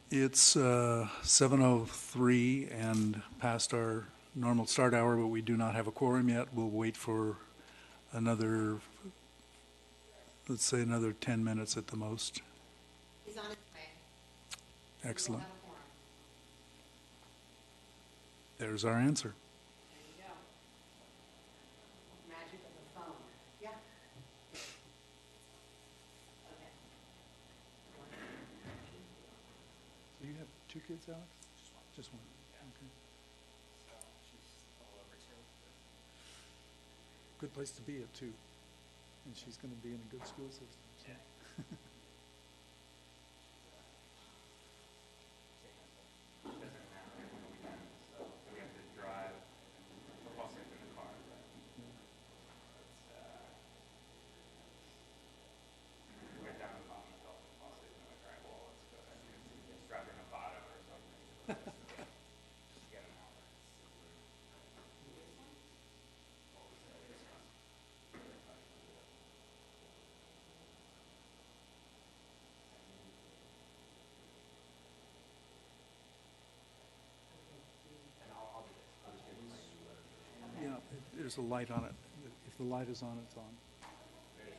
It's 7:03 and past our normal start hour, but we do not have a quorum yet. We'll wait for another, let's say another 10 minutes at the most. He's on his way. Excellent. We'll have a quorum. There's our answer. There you go. Magic of the phone. Yeah. Okay. Do you have two kids, Alex? Just one. Okay. Good place to be at, too. And she's going to be in a good school system. So. Yeah, there's a light on it. If the light is on, it's on.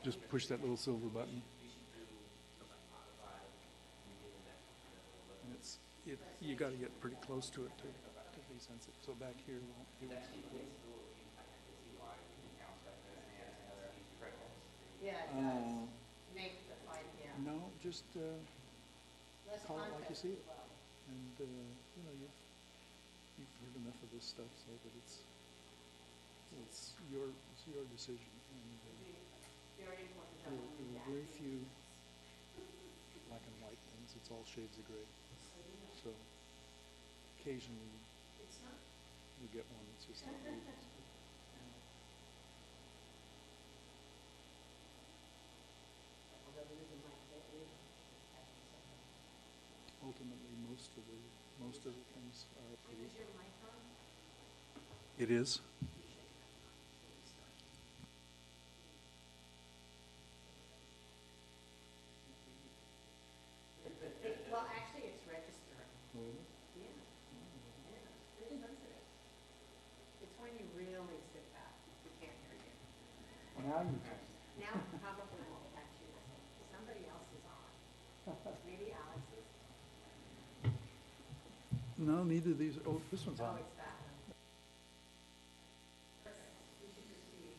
Just push that little silver button. And you got to get pretty close to it to be sensitive. So back here, it won't Yeah, it does. Make the fight, yeah. No, just Less call it like you context see as it. well. And, you've heard enough of this stuff so that it's your decision. And Very important. there are very few black and white things. It's all shades of gray. So occasionally we get one that's just outrageous. Ultimately, most of the things are approved. Is your mic on? It is. Well, actually, it's registering. Oh, Yeah. Yeah. It's pretty sensitive. It's when you really sit back. We can't hear you. now you can. Now, probably won't catch you. Somebody else is on. Maybe Alex is. No, neither of these. Oh, this one's Oh, on. it's that one. Perfect. We should proceed.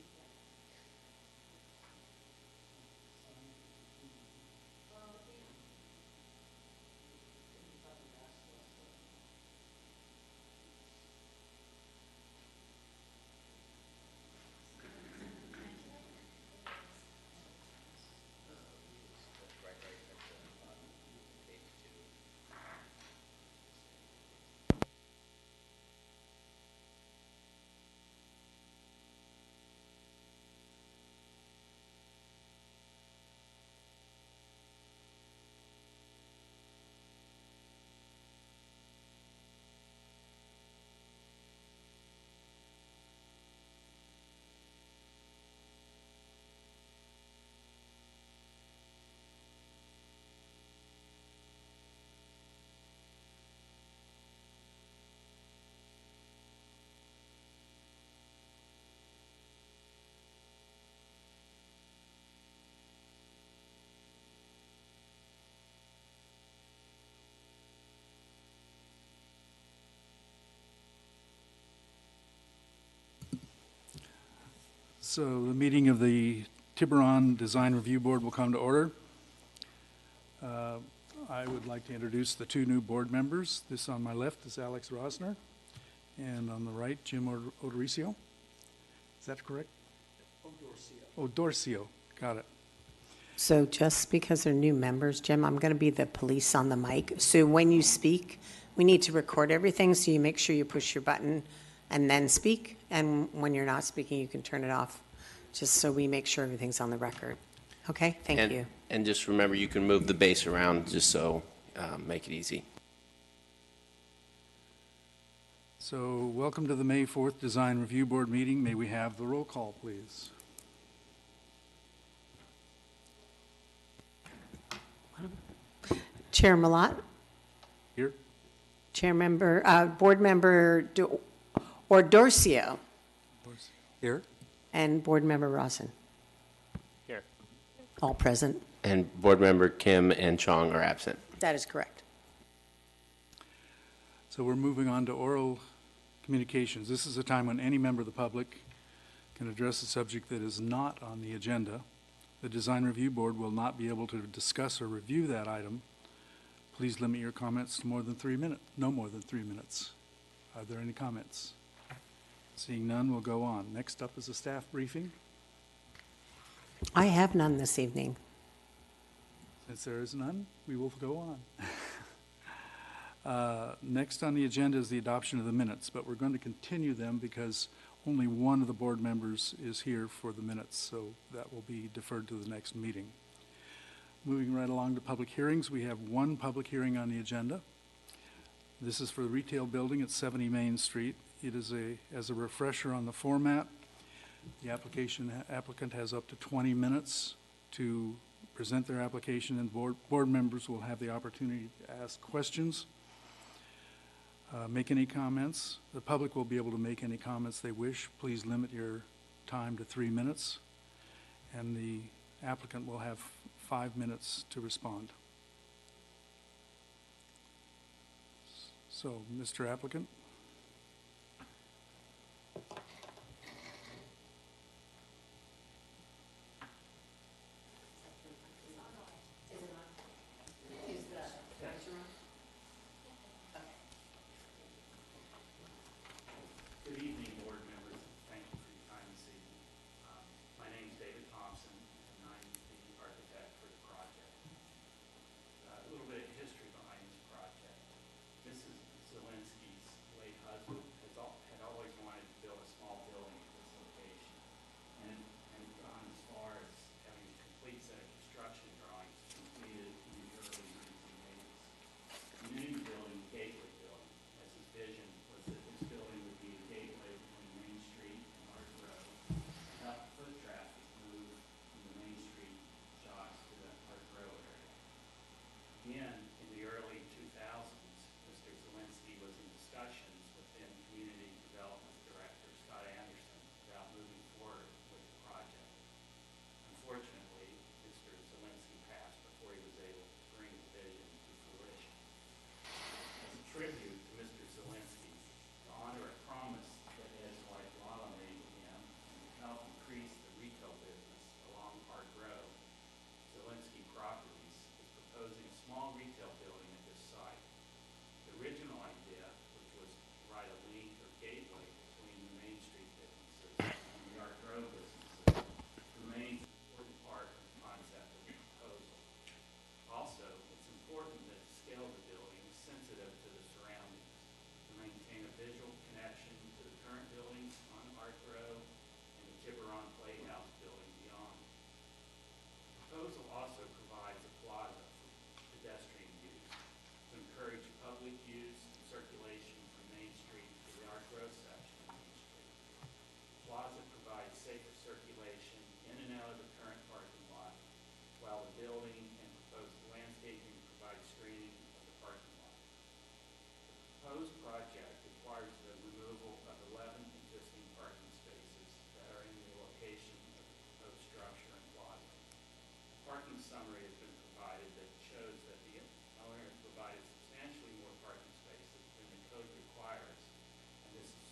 Well, yeah. So the meeting of the Tiburon Design Review Board will come to order. I would like to introduce the two new board members. This on my left is Alex Rosner, and on the right, Jim Odoricio. Is that correct? Odorcio, got it. So just because they're new members, Jim, I'm going to be the police on the mic. So when you speak, we need to record everything, so you make sure you push your button and then speak. And when you're not speaking, you can turn it off, just so we make sure everything's on the record. Okay, thank you. And just remember, you can move the base around just so make it easy. So welcome to the May 4th Design Review Board meeting. May we have the roll call, please? Chair Malott? Board Member Ordorcio, Here? and Board Member Rossen. Here. All present. And Board Member Kim and Chong are absent. That is correct. So we're moving on to oral communications. This is a time when any member of the public can address a subject that is not on the agenda. The Design Review Board will not be able to discuss or review that item. Please limit your comments to more than 3 minutes, no more than 3 minutes. Are there any comments? Seeing none, we'll go on. Next up is a staff briefing. I have none this evening. Since there is none, we will go on. Next on the agenda is the adoption of the minutes, but we're going to continue them because only one of the board members is here for the minutes, so that will be deferred to the next meeting. Moving right along to public hearings, we have one public hearing on the agenda. This is for the retail building at 70 Main Street. It is as a refresher on the format, the applicant has up to 20 minutes to present their application, and board members will have the opportunity to ask questions, make any comments. The public will be able to make any comments they wish. Please limit your time to 3 minutes, and the applicant will have 5 minutes to respond. So, Mr. Applicant. Good evening, board members. Thank you for your time this evening. My name is David Thompson, and I'm the architect for the project. A little bit of history behind this project. Mrs. Zielinski's late husband had always wanted to build a small building at this location, and gone as far as having a complete set of construction drawings completed in the early 1980s. The new building, Gateway Building, as his vision was that this building would be a gateway between Main Street and Art Row, and help foot traffic move from the Main Street shops to the Art Row area. Again, in the early 2000s, Mr. Zielinski was in discussions within Community Development Director Scott Anderson about moving forward with the project. Unfortunately, Mr. Zielinski passed before he was able to bring the vision to fruition. As a tribute to Mr. Zielinski, to honor a promise that his wife Lala made to him, and to help increase the retail business along Park Row, Zielinski Properties is proposing a small retail building at this site. The original idea, which was to provide a link or gateway between the Main Street businesses and the Art Row businesses, remains an important part of the concept of the proposal. Also, it's important that the scale of the building is sensitive to the surroundings, to maintain a visual connection to the current buildings on Art Row and the Tiburon Playhouse building beyond. The proposal also provides a plaza for pedestrian use to encourage public use and circulation from Main Street to the Art Row section of Main Street. The plaza provides safer circulation in and out of the current parking lot, while the building and proposed landscaping provide screening of the parking lot. The proposed project requires the removal of 11 existing parking spaces that are in the location of the proposed structure and plaza. A parking summary has been provided that shows that the owner has provided substantially more parking spaces than the code requires, and this is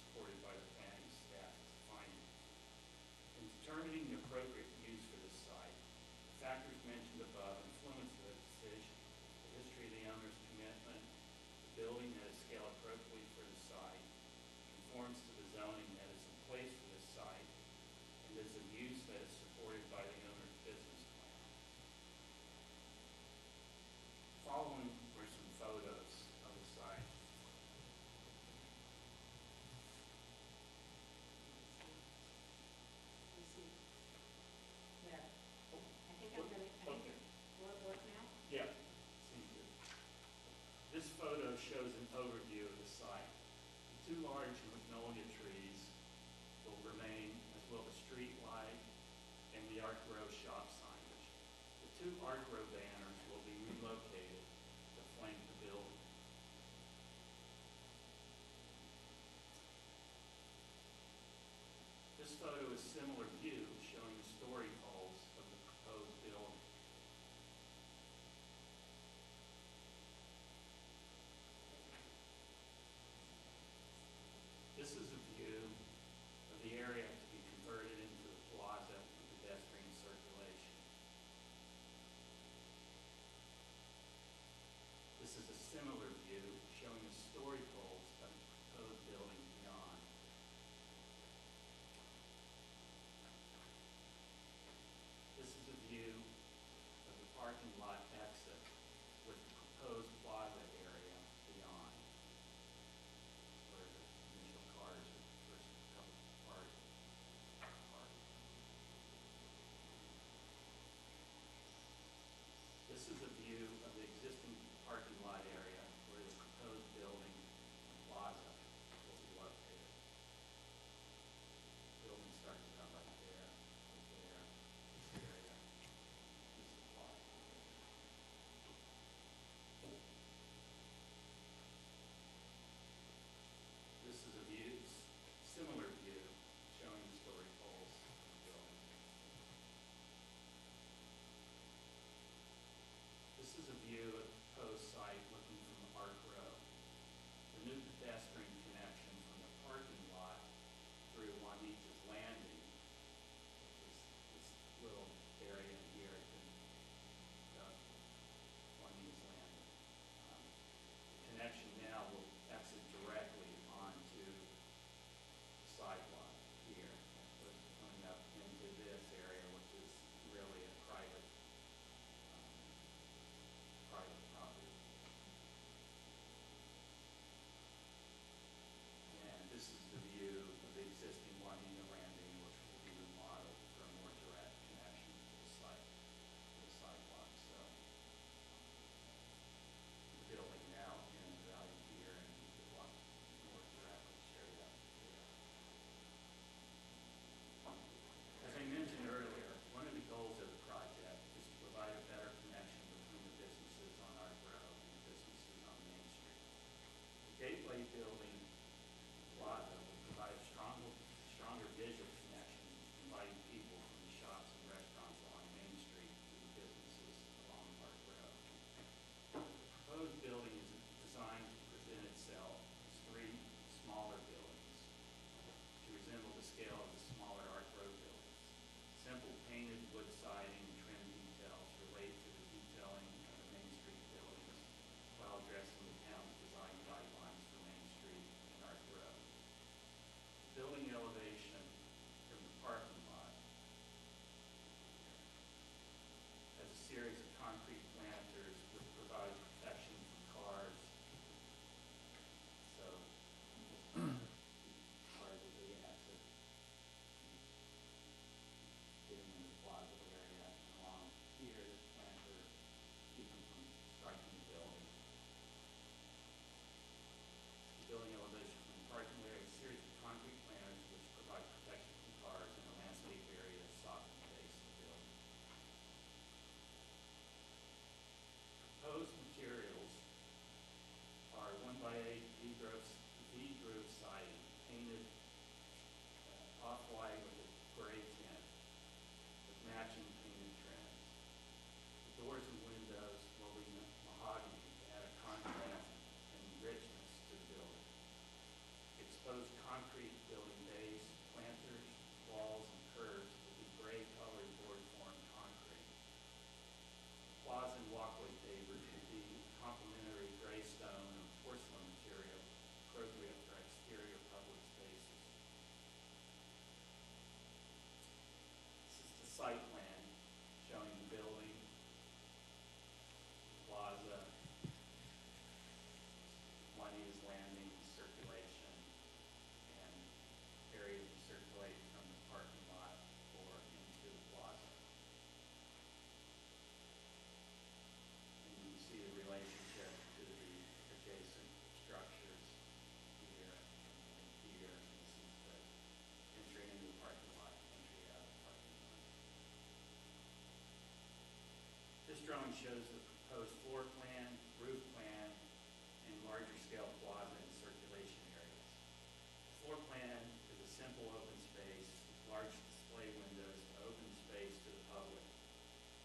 large display windows to open space to the public.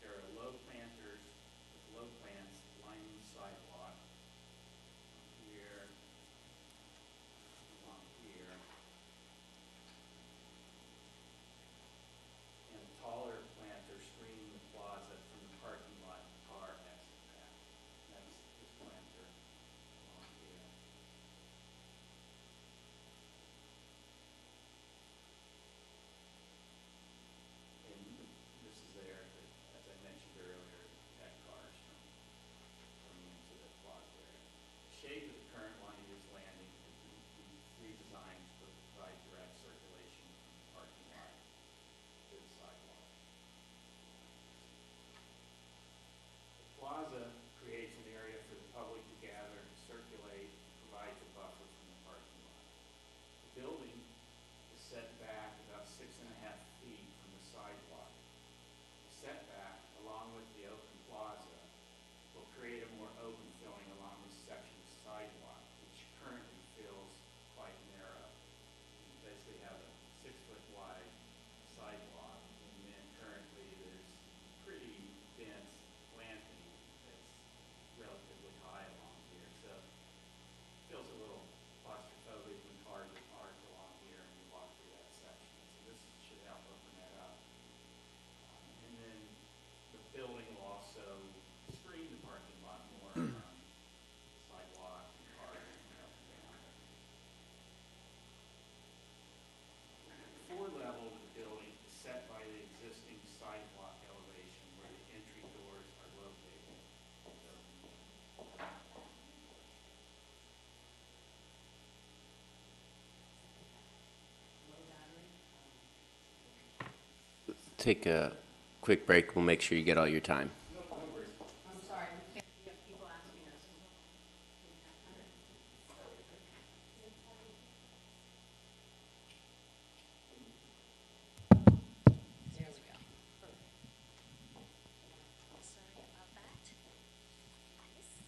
There are low planters with low plants lining the sidewalk here, along here, and taller planters screening the plaza from the parking lot car exit path. That's this planter along here. And this is there, as I mentioned earlier, to protect cars from coming into the plaza area. The shape of the current Juanita's Landing has been redesigned to provide direct circulation from the parking lot to the sidewalk. The plaza creates an area for the public to gather and circulate, provides a buffer from the parking lot. The building is set back about 6.5 feet from the sidewalk. The setback, along with the open plaza, will create a more open filling along this section of sidewalk, which currently feels quite narrow. You basically have a 6-foot wide sidewalk, and then currently there's pretty dense planting that's relatively high along here. So it feels a little claustrophobic when cars are parked along here and you walk through that section. So this should help open that up. And then the building will also screen the parking lot more from sidewalk and cars coming up and down. The floor level of the building is set by the existing sidewalk elevation where the entry doors are located. Take a quick break. We'll make sure you get all your time. I'm sorry, we have people asking us. There we go. Sorry about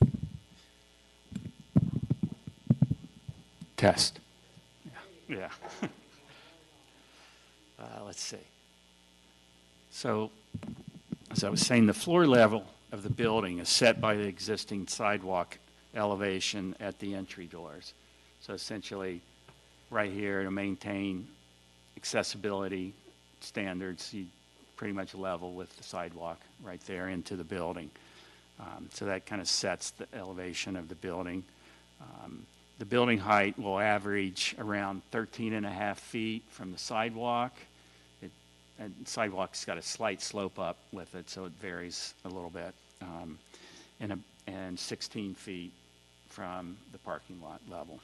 that. Test. Yeah. Let's see. So, as I was saying, the floor level of the building is set by the existing sidewalk elevation at the entry doors. So essentially, right here to maintain accessibility standards, you pretty much level with the sidewalk right there into the building. So that kind of sets the elevation of the building. The building height will average around 13.5 feet from the sidewalk. And sidewalk's got a slight slope up with it, so it varies a little bit. And 16 feet from the parking lot level.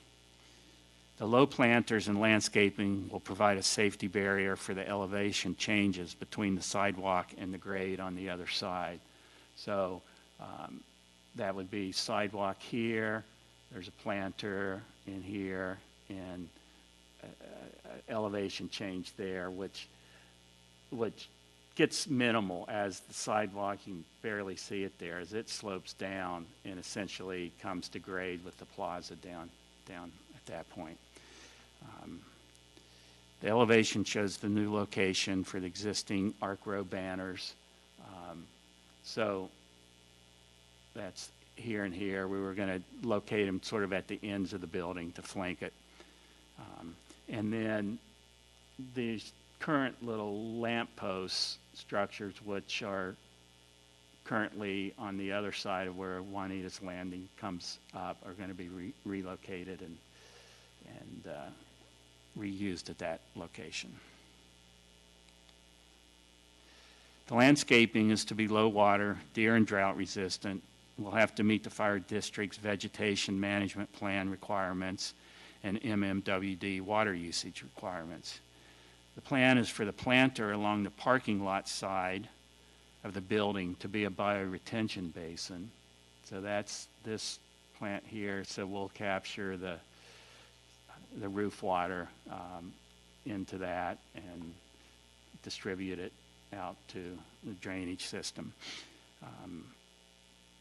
The low planters and landscaping will provide a safety barrier for the elevation changes between the sidewalk and the grade on the other side. So that would be sidewalk here, there's a planter in here, and elevation change there, which gets minimal as the sidewalk, you can barely see it there, as it slopes down and essentially comes to grade with the plaza down at that point. The elevation shows the new location for the existing arc row banners. So that's here and here. We were going to locate them sort of at the ends of the building to flank it. And then these current little lamppost structures, which are currently on the other side of where Juanita's Landing comes up, are going to be relocated and reused at that location. The landscaping is to be low water, deer and drought resistant. We'll have to meet the fire district's vegetation management plan requirements and MMWD water usage requirements. The plan is for the planter along the parking lot side of the building to be a bioretention basin. So that's this plant here, so we'll capture the roof water into that and distribute it out to the drainage system.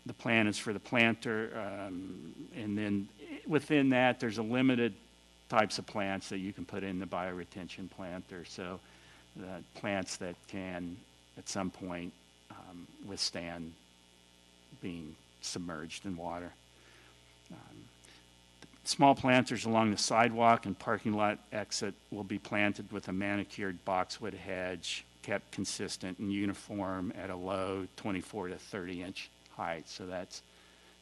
The plan is for the planter, and then within that, there's a limited types of plants that you can put in the bioretention planter. So plants that can, at some point, withstand being submerged in water. Small planters along the sidewalk and parking lot exit will be planted with a manicured boxwood hedge, kept consistent and uniform at a low 24 to 30 inch height. So that's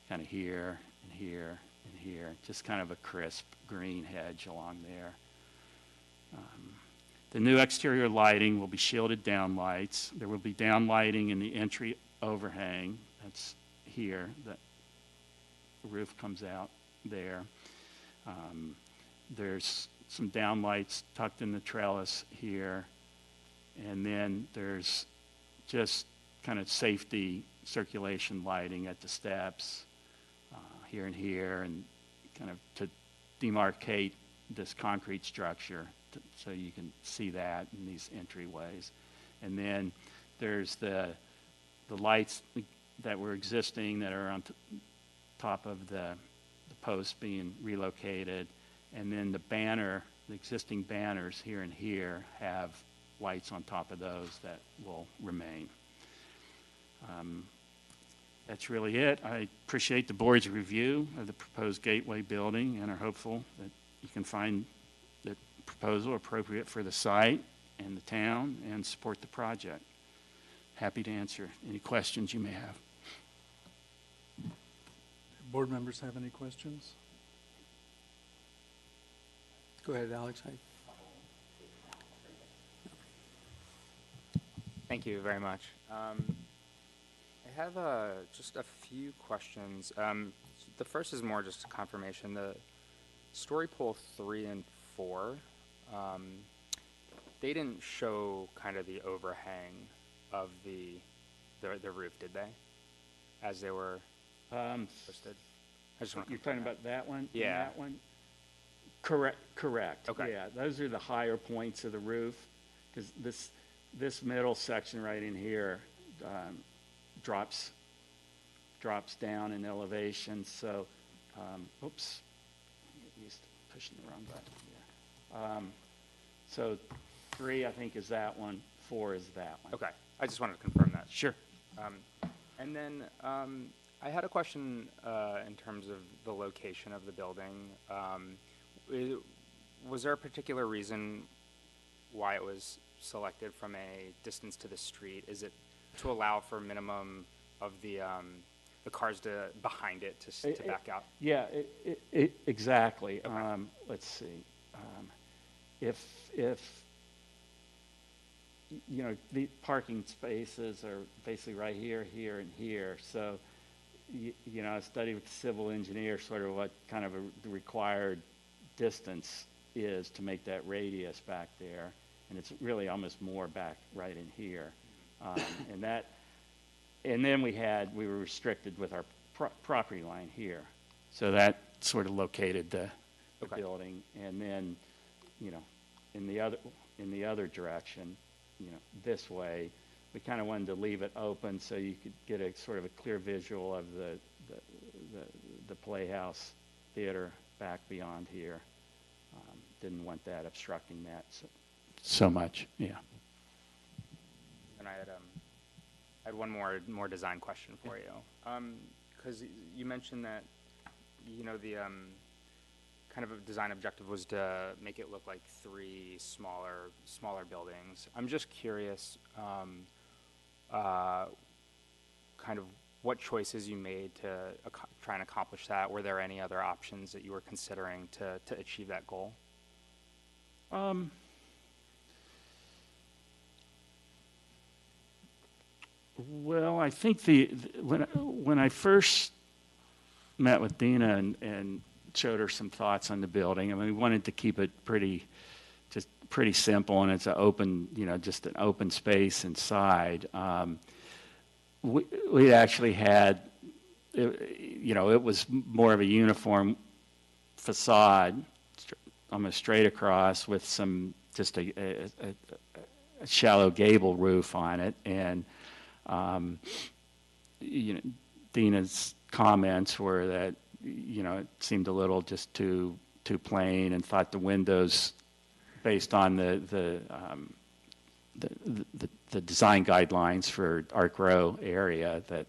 kind of here and here and here, just kind of a crisp green hedge along there. The new exterior lighting will be shielded downlights. There will be downlighting in the entry overhang. That's here. The roof comes out there. There's some downlights tucked in the trellis here. And then there's just kind of safety circulation lighting at the steps here and here, and kind of to demarcate this concrete structure so you can see that in these entryways. And then there's the lights that were existing that are on top of the post being relocated. And then the existing banners here and here have lights on top of those that will remain. That's really it. I appreciate the board's review of the proposed gateway building and are hopeful that you can find the proposal appropriate for the site and the town and support the project. Happy to answer any questions you may have. Board members have any questions? Go ahead, Alex. Thank you very much. I have just a few questions. The first is more just a confirmation. The story pole 3 and 4, they didn't show kind of the overhang of the roof, did they? As they were posted. I just want to You're talking about that one? Yeah. And that one? Correct. Okay. Yeah, those are the higher points of the roof, because this middle section right in here drops down in elevation. So, oops, I get used to pushing the wrong button here. So 3, I think, is that one. 4 is that one. Okay. I just wanted to confirm that. Sure. And then I had a question in terms of the location of the building. Was there a particular reason why it was selected from a distance to the street? Is it to allow for minimum of the cars behind it to back out? Yeah, exactly. Okay. Let's see. If you know, the parking spaces are basically right here, here, and here. So, you know, I studied with the civil engineer sort of what kind of the required distance is to make that radius back there, and it's really almost more back right in here. And then we were restricted with our property line here, so that sort of located the Okay. building. And then, you know, in the other direction, you know, this way, we kind of wanted to leave it open so you could get a sort of a clear visual of the Playhouse Theater back beyond here. Didn't want that obstructing that so much. Yeah. And I had one more design question for you. Because you mentioned that, you know, the kind of a design objective was to make it look like 3 smaller buildings. I'm just curious, kind of what choices you made to try and accomplish that. Were there any other options that you were considering to achieve that goal? Well, I think when I first met with Dina and showed her some thoughts on the building, I mean, we wanted to keep it pretty simple, and it's an open, you know, just an open space inside. We actually had, you know, it was more of a uniform facade, almost straight across, with just a shallow gable roof on it. And you know, Dina's comments were that, you know, it seemed a little just too plain, and thought the windows, based on the the design guidelines for Arc Row area that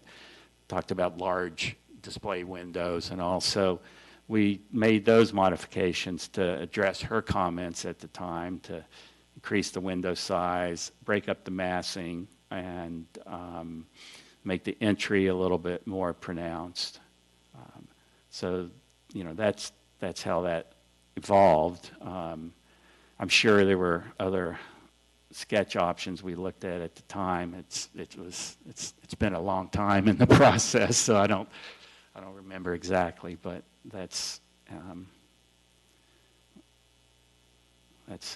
talked about large display windows, and also we made those modifications to address her comments at the time to increase the window size, break up the massing, and make the entry a little bit more pronounced. So, you know, that's how that evolved. I'm sure there were other sketch options we looked at the time. It's been a long time in the process, so I don't remember exactly, but that's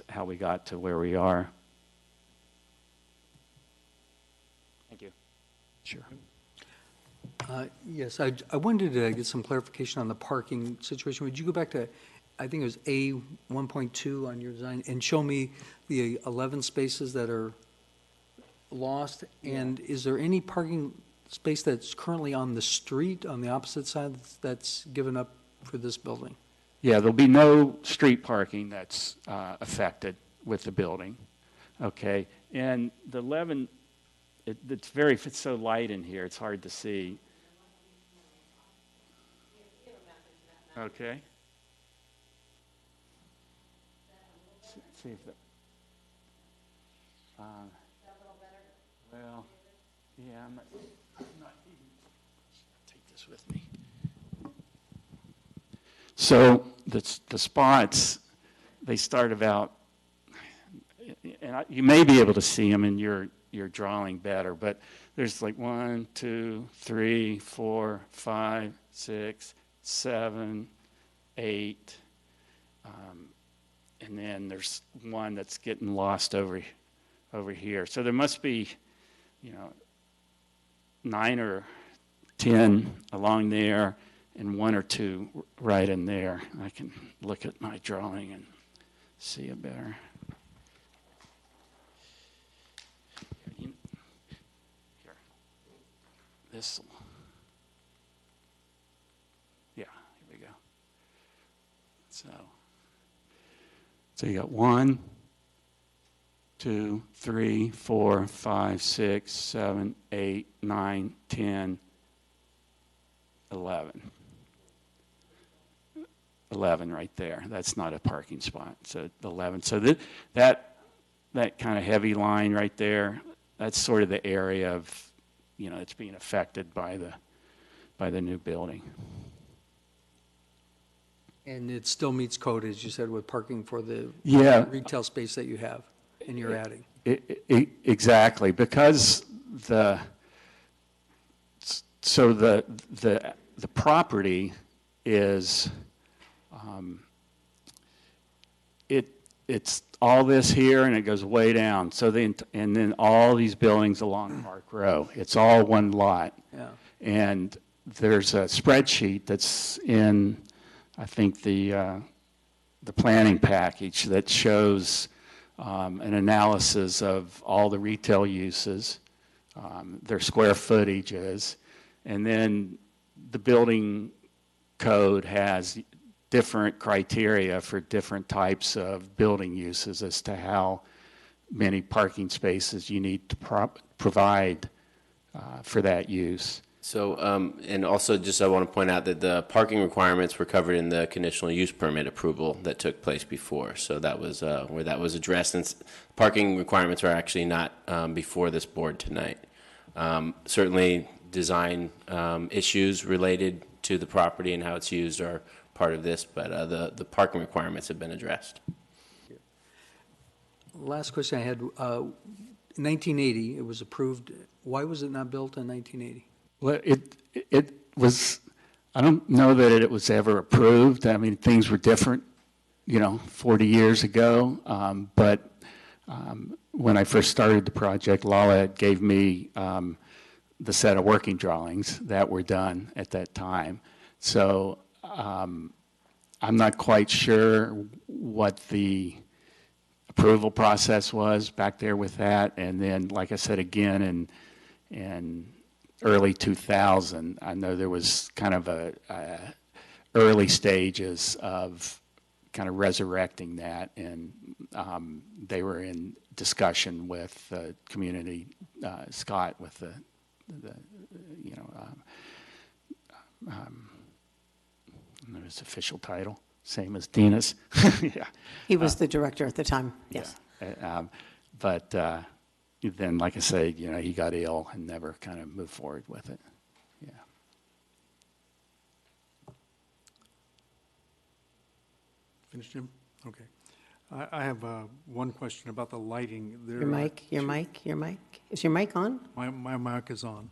how we got to where we are. Thank you. Sure. Yes, I wanted to get some clarification on the parking situation. Would you go back to, I think it was A 1.2 on your design, and show me the 11 spaces that are lost? And is there any parking space that's currently on the street, on the opposite side, that's given up for this building? Yeah, there'll be no street parking that's affected with the building, okay? And the 11, it's so light in here, it's hard to see. Okay. See if that. Well, yeah, I'm not even, take this with me. So the spots, they start about, and you may be able to see them in your drawing better, but there's like 1, 2, 3, 4, 5, 6, 7, 8, and then there's one that's getting lost over here. So there must be, 9 or 10 along there, and 1 or 2 right in there. I can look at my drawing and see it better. Here. This. Yeah, here we go. So you got 1, 2, 3, 4, 5, 6, 7, 8, 9, 10, 11. 11 right there. That's not a parking spot. So 11. So that kind of heavy line right there, that's sort of the area of, it's being affected by the new building. And it still meets code, as you said, with parking for the retail space that you have and you're adding. Exactly, because the property is it's all this here and it goes way down. So and then all these buildings along Park Row. It's all one lot. Yeah. And there's a spreadsheet that's in, I think, the planning package that shows an analysis of all the retail uses, their square footages, and then the building code has different criteria for different types of building uses as to how many parking spaces you need to provide for that use. So, and also just I want to point out that the parking requirements were covered in the conditional use permit approval that took place before. So that was where that was addressed. And parking requirements are actually not before this board tonight. Certainly design issues related to the property and how it's used are part of this, but the parking requirements have been addressed. Last question I had, 1980, it was approved. Why was it not built in 1980? Well, it was, I don't know that it was ever approved. I mean, things were different, 40 years ago. But when I first started the project, Lala gave me the set of working drawings that were done at that time. So I'm not quite sure what the approval process was back there with that. And then, like I said, again, in early 2000, I know there was kind of a early stages of kind of resurrecting that, and they were in discussion with community, Scott, with the you know, his official title, same as Dina's. Yeah. He was the director at the time, yes. Yeah. But then, like I say, you know, he got ill and never kind of moved forward with it. Yeah. Finished, Jim? Okay. I have one question about the lighting. There Your are mic, your two- mic, your mic. Is your mic on? My mic is on.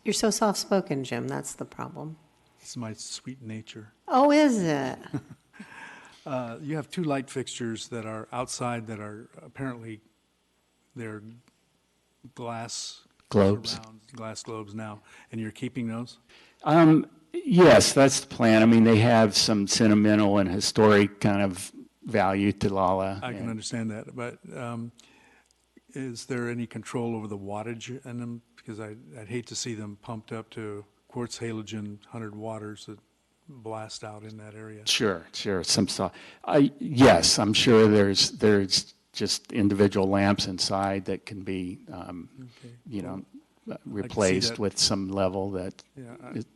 You're so soft-spoken, Jim, that's the problem. It's my sweet nature. Oh, is it? You have two light fixtures that are outside that are apparently, they're glass. Globes. surrounds, Glass globes now, and you're keeping those? Yes, that's the plan. I mean, they have some sentimental and historic kind of value to Lala. I can and- understand that, but is there any control over the wattage in them? Because I'd hate to see them pumped up to quartz halogen 100 watts that blast out in that area. Sure. Some stuff. Yes, I'm sure there's just individual lamps inside that can be, Okay. you know, see replaced that. with some level that. Yeah, it-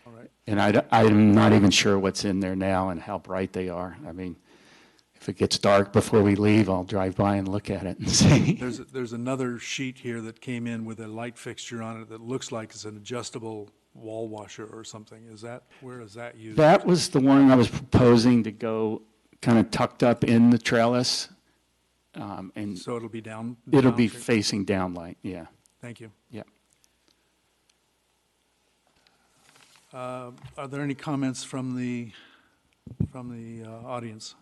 all right. And I'm not even sure what's in there now and how bright they are. I mean, if it gets dark before we leave, I'll drive by and look at it and see. There's another sheet here that came in with a light fixture on it that looks like it's an adjustable wall washer or something. Where is that used? That was the one I was proposing to go kind of tucked up in the trellis. And So it'll be down? it'll be down- facing downlight, yeah. Thank you. Yeah. Are there any comments from the audience?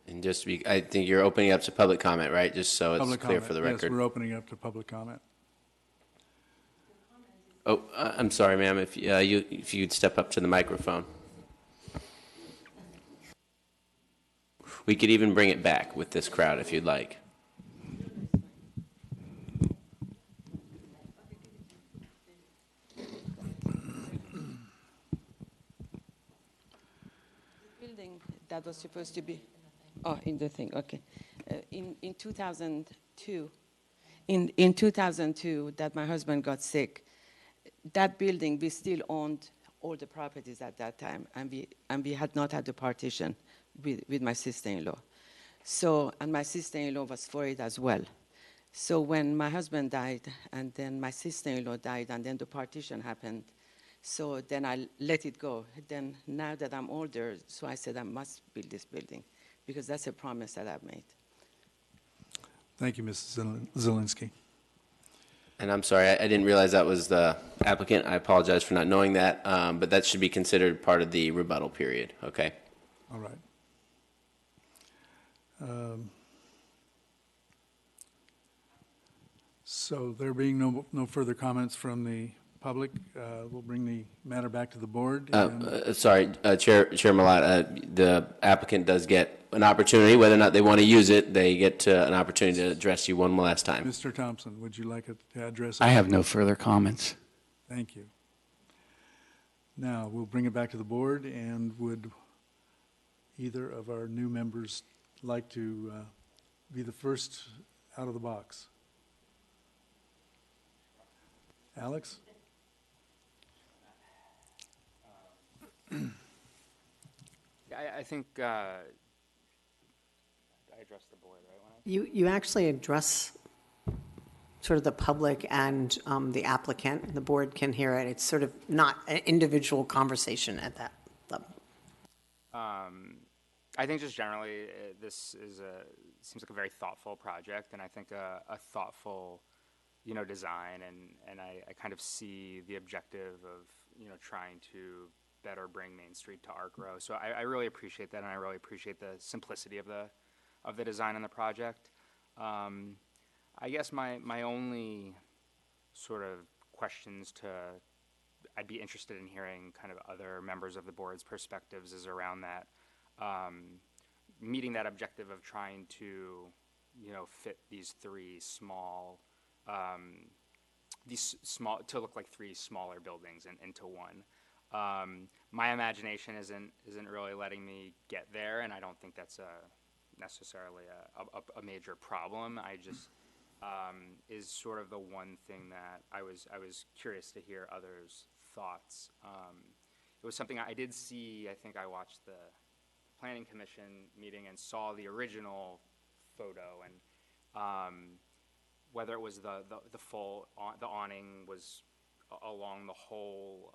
And just to be, I think you're opening up to public comment, right? Just so it's Public clear comment. for the Yes, record. we're opening up to public comment. Oh, I'm sorry, ma'am, if you'd step up to the microphone. We could even bring it back with this crowd if you'd like. Building that was supposed to be, oh, in the thing, okay. In 2002, in 2002, that my husband got sick, that building, we still owned all the properties at that time, and we had not had the partition with my sister-in-law. So, and my sister-in-law was for it as well. So when my husband died, and then my sister-in-law died, and then the partition happened, so then I let it go. Then now that I'm older, so I said I must build this building, because that's a promise that I've made. Thank you, Mrs. Zielinski. And I'm sorry, I didn't realize that was the applicant. I apologize for not knowing that, but that should be considered part of the rebuttal period, okay? All right. So there being no further comments from the public, we'll bring the matter back to the board. and- Sorry, Chair Malat, the applicant does get an opportunity, whether or not they want to use it, they get an opportunity to address you one last time. Mr. Thompson, would you like to address? I have no further comments. Thank you. Now, we'll bring it back to the board, and would either of our new members like to be the first out of the box? Alex? I think I addressed the board, right? You actually address sort of the public and the applicant. The board can hear it. It's sort of not an individual conversation at that level. I think just generally, this seems like a very thoughtful project, and I think a thoughtful, design, and I kind of see the objective of, trying to better bring Main Street to Arc Row. So I really appreciate that, and I really appreciate the simplicity of the design and the project. I guess my only sort of questions I'd be interested in hearing kind of other members of the board's perspectives is around that, meeting that objective of trying to, fit these to look like three smaller buildings into one. My imagination isn't really letting me get there, and I don't think that's necessarily a major problem. I just is sort of the one thing that I was curious to hear others' thoughts. It was something I did see. I think I watched the Planning Commission meeting and saw the original photo, and whether it was the full the awning was along the whole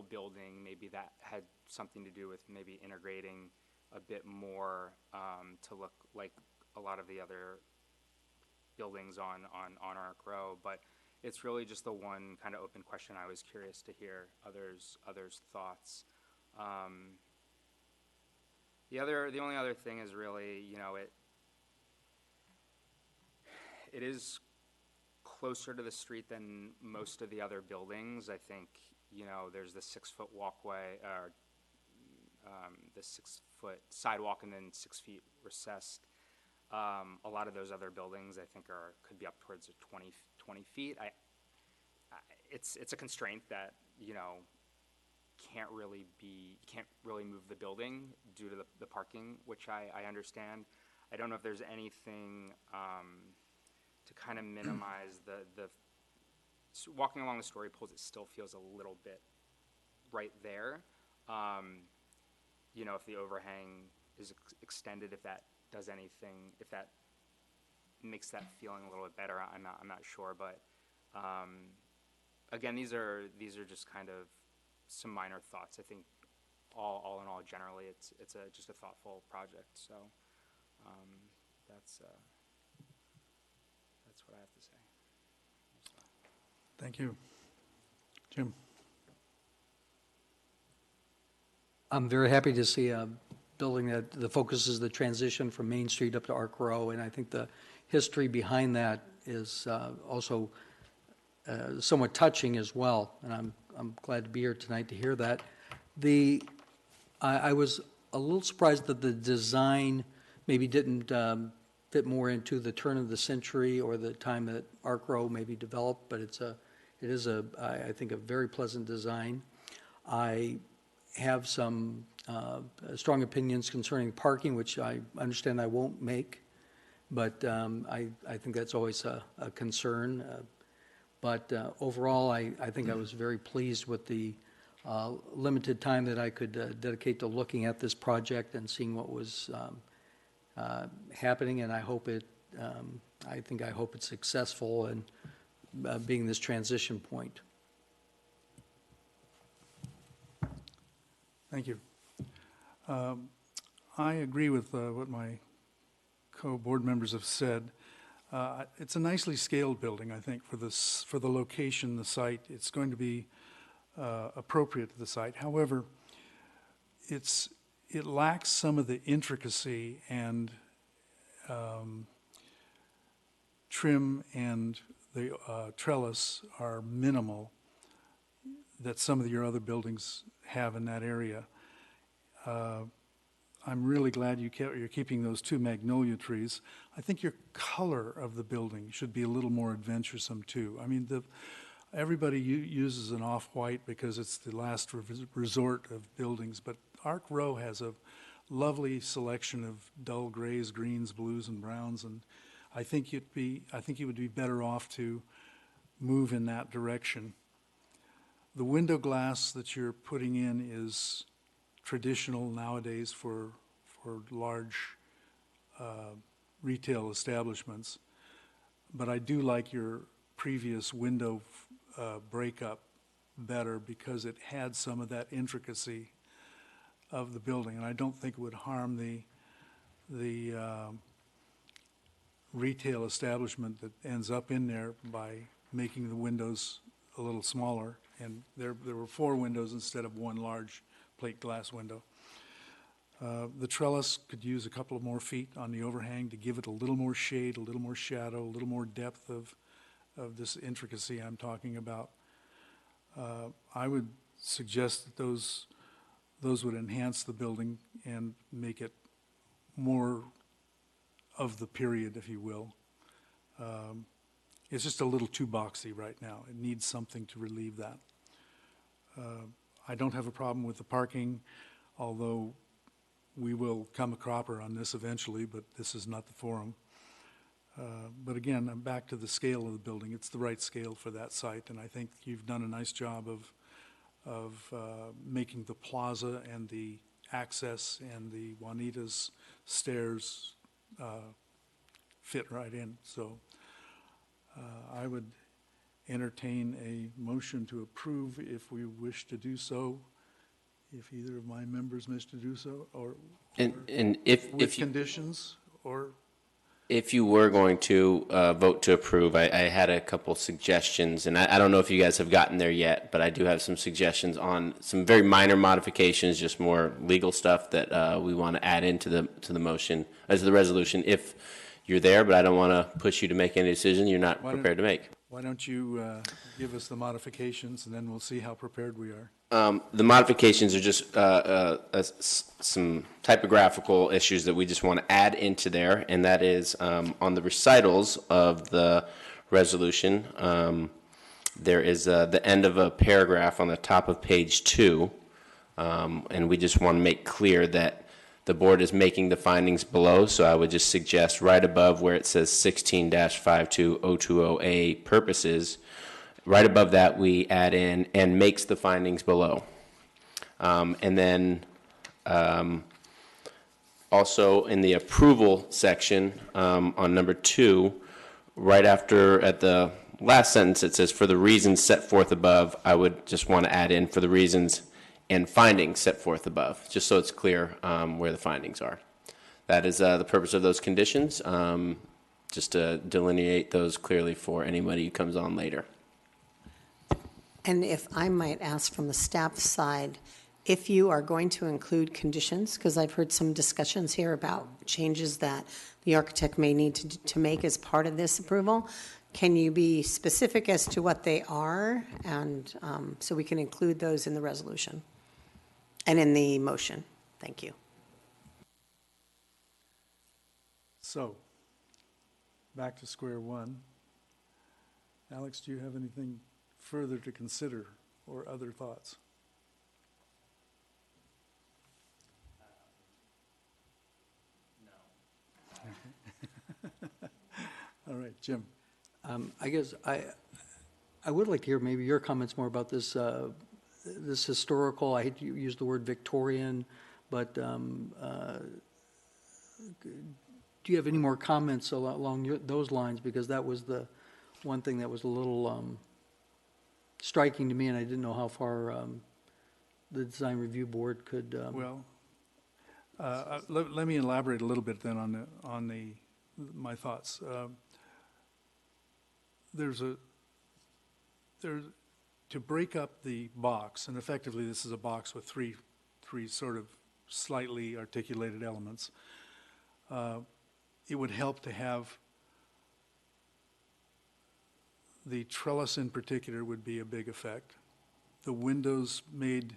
building, maybe that had something to do with maybe integrating a bit more to look like a lot of the other buildings on Arc Row. But it's really just the one kind of open question. I was curious to hear others' thoughts. The only other thing is really, it is closer to the street than most of the other buildings. I think, there's the 6-foot walkway, or the 6-foot sidewalk, and then 6 feet recessed. A lot of those other buildings, I think, could be up towards 20 feet. It's a constraint that, can't really move the building due to the parking, which I understand. I don't know if there's anything to kind of minimize walking along the story poles. It still feels a little bit right there. If the overhang is extended, if that does anything, if that makes that feeling a little bit better, I'm not sure. But again, these are just kind of some minor thoughts. I think all in all, generally, it's just a thoughtful project. So that's what I have to say. Thank you. Jim? I'm very happy to see a building that the focus is the transition from Main Street up to Arc Row, and I think the history behind that is also somewhat touching as well, and I'm glad to be here tonight to hear that. I was a little surprised that the design maybe didn't fit more into the turn of the century or the time that Arc Row maybe developed, but it is I think, a very pleasant design. I have some strong opinions concerning parking, which I understand I won't make, but I think that's always a concern. But overall, I think I was very pleased with the limited time that I could dedicate to looking at this project and seeing what was happening, and I hope it's successful in being this transition point. Thank you. I agree with what my co-board members have said. It's a nicely scaled building, I think, for the location, the site. It's going to be appropriate to the site. However, it lacks some of the intricacy and trim, and the trellis are minimal that some of your other buildings have in that area. I'm really glad you're keeping those 2 magnolia trees. I think your color of the building should be a little more adventuresome too. I mean, everybody uses an off-white because it's the last resort of buildings, but Arc Row has a lovely selection of dull grays, greens, blues, and browns, and I think you would be better off to move in that direction. The window glass that you're putting in is traditional nowadays for large retail establishments, but I do like your previous window breakup better because it had some of that intricacy of the building, and I don't think it would harm the retail establishment that ends up in there by making the windows a little smaller. And there were 4 windows instead of 1 large plate glass window. The trellis could use a couple of more feet on the overhang to give it a little more shade, a little more shadow, a little more depth of this intricacy I'm talking about. I would suggest that those would enhance the building and make it more of the period, if you will. It's just a little too boxy right now. It needs something to relieve that. I don't have a problem with the parking, although we will come a cropper on this eventually, but this is not the forum. But again, I'm back to the scale of the building. It's the right scale for that site, and I think you've done a nice job of making the plaza and the access and the Juanita's stairs fit right in. So I would entertain a motion to approve if we wish to do so, if either of my members wish to do so, or And if with you, conditions, or, if you were going to vote to approve, I had a couple suggestions, and I don't know if you guys have gotten there yet, but I do have some suggestions on some very minor modifications, just more legal stuff that we want to add into the motion, as the resolution, if you're there, but I don't want to push you to make any decision you're not Why don't- prepared to make. why don't you give us the modifications, and then we'll see how prepared we are. The modifications are just some typographical issues that we just want to add into there, and that is on the recitals of the resolution. There is the end of a paragraph on the top of page 2, and we just want to make clear that the board is making the findings below, so I would just suggest right above where it says 16-52020A purposes, right above that, we add in "and makes the findings below." And then also in the approval section on number 2, right after, at the last sentence, it says, "For the reasons set forth above," I would just want to add in "for the reasons and findings set forth above," just so it's clear where the findings are. That is the purpose of those conditions, just to delineate those clearly for anybody who comes on later. And if I might ask from the staff side, if you are going to include conditions, because I've heard some discussions here about changes that the architect may need to make as part of this approval, can you be specific as to what they are? And so we can include those in the resolution and in the motion. Thank you. So, back to square one. Alex, do you have anything further to consider or other thoughts? No. All right, Jim. I guess I would like to hear maybe your comments more about this, this historical, I hate to use the word Victorian, but do you have any more comments along those lines? Because that was the one thing that was a little striking to me, and I didn't know how far the design review board could. Well, let me elaborate a little bit then on my thoughts. To break up the box, and effectively this is a box with three sort of slightly articulated elements. It would help to have the trellis in particular would be a big effect. The windows made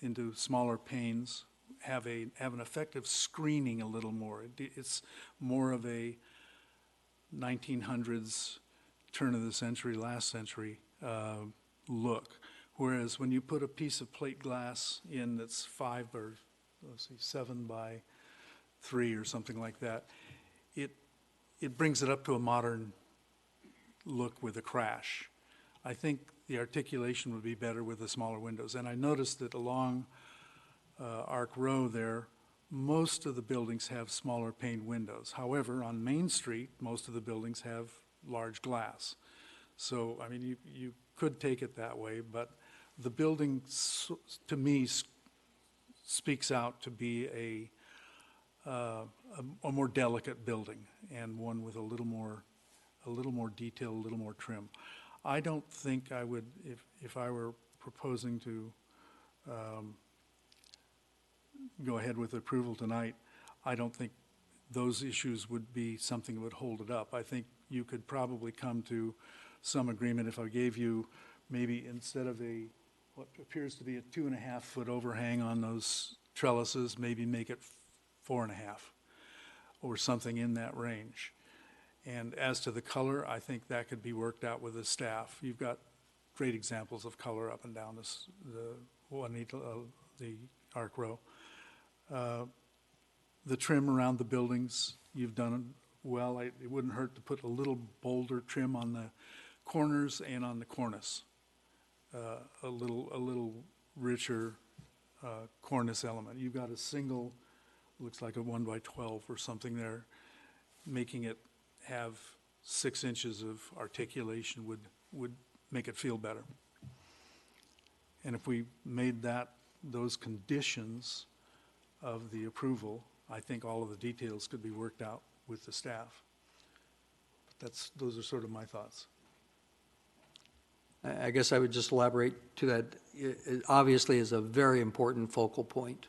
into smaller panes have an effect of screening a little more. It's more of a 1900s, turn of the century, last century look. Whereas when you put a piece of plate glass in that's 5 or 7 by 3 or something like that, it brings it up to a modern look with a crash. I think the articulation would be better with the smaller windows. And I noticed that along Arc Row there, most of the buildings have smaller pane windows. However, on Main Street, most of the buildings have large glass. So, I mean, you could take it that way, but the building, to me, speaks out to be a more delicate building, and one with a little more detail, a little more trim. I don't think I would, if I were proposing to go ahead with approval tonight, I don't think those issues would be something that would hold it up. I think you could probably come to some agreement if I gave you maybe, instead of what appears to be a 2.5-foot overhang on those trellises, maybe make it 4.5 or something in that range. And as to the color, I think that could be worked out with the staff. You've got great examples of color up and down the Juanita, the Arc Row. The trim around the buildings, you've done well. It wouldn't hurt to put a little bolder trim on the corners and on the cornice. A little richer cornice element. You've got a single, looks like a 1x12 or something there, making it have 6 inches of articulation would make it feel better. And if we made those conditions of the approval, I think all of the details could be worked out with the staff. But those are sort of my thoughts. I guess I would just elaborate to that. It obviously is a very important focal point,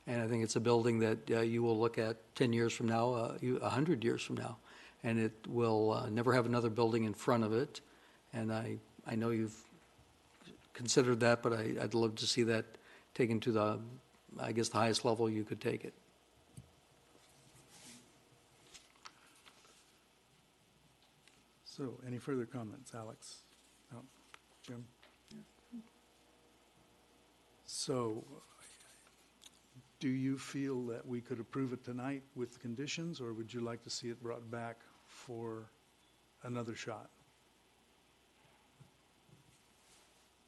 and I think it's a building that you will look at 10 years from now, 100 years from now, and it will never have another building in front of it. And I know you've considered that, but I'd love to see that taken to the, I guess, the highest level you could take it. So, any further comments, Alex? No? Jim? So, do you feel that we could approve it tonight with conditions, or would you like to see it brought back for another shot?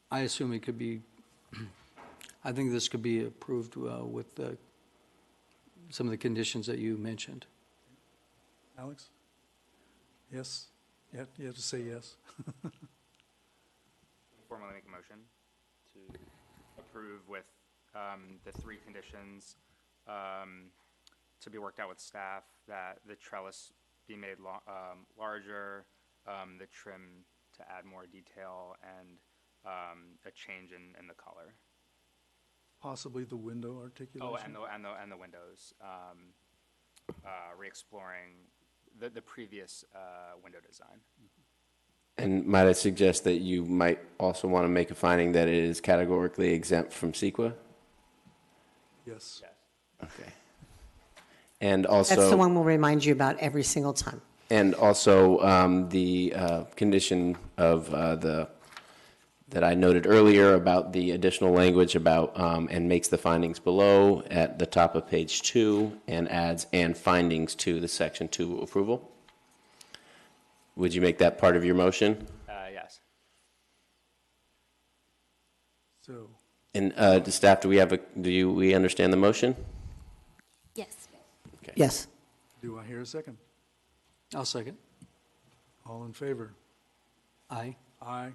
I assume it could be, I think this could be approved with some of the conditions that you mentioned. Alex? Yes? You have to say yes. Formally make a motion to approve with the 3 conditions to be worked out with staff, that the trellis be made larger, the trim to add more detail, and a change in the color. Possibly the window articulation? Oh, and the windows, re-exploring the previous window design. And might I suggest that you might also want to make a finding that it is categorically exempt from CEQA? Yes. Okay. And also... That's the one we'll remind you about every single time. And also the condition of that I noted earlier about the additional language about and makes the findings below at the top of page 2 and adds and findings to the section 2 approval. Would you make that part of your motion? Yes. So, And the staff, do we understand the motion? Yes. Okay. Yes. do I hear a second? I'll second. All in favor? Aye. Aye.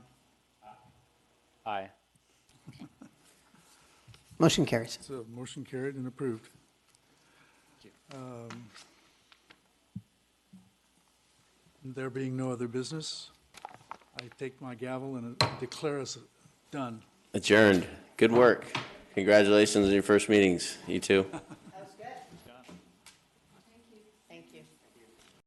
Aye. Motion carries. So, motion carried and approved. There being no other business, I take my gavel and declare us done. Adjourned. Good work. Congratulations on your first meetings, you two.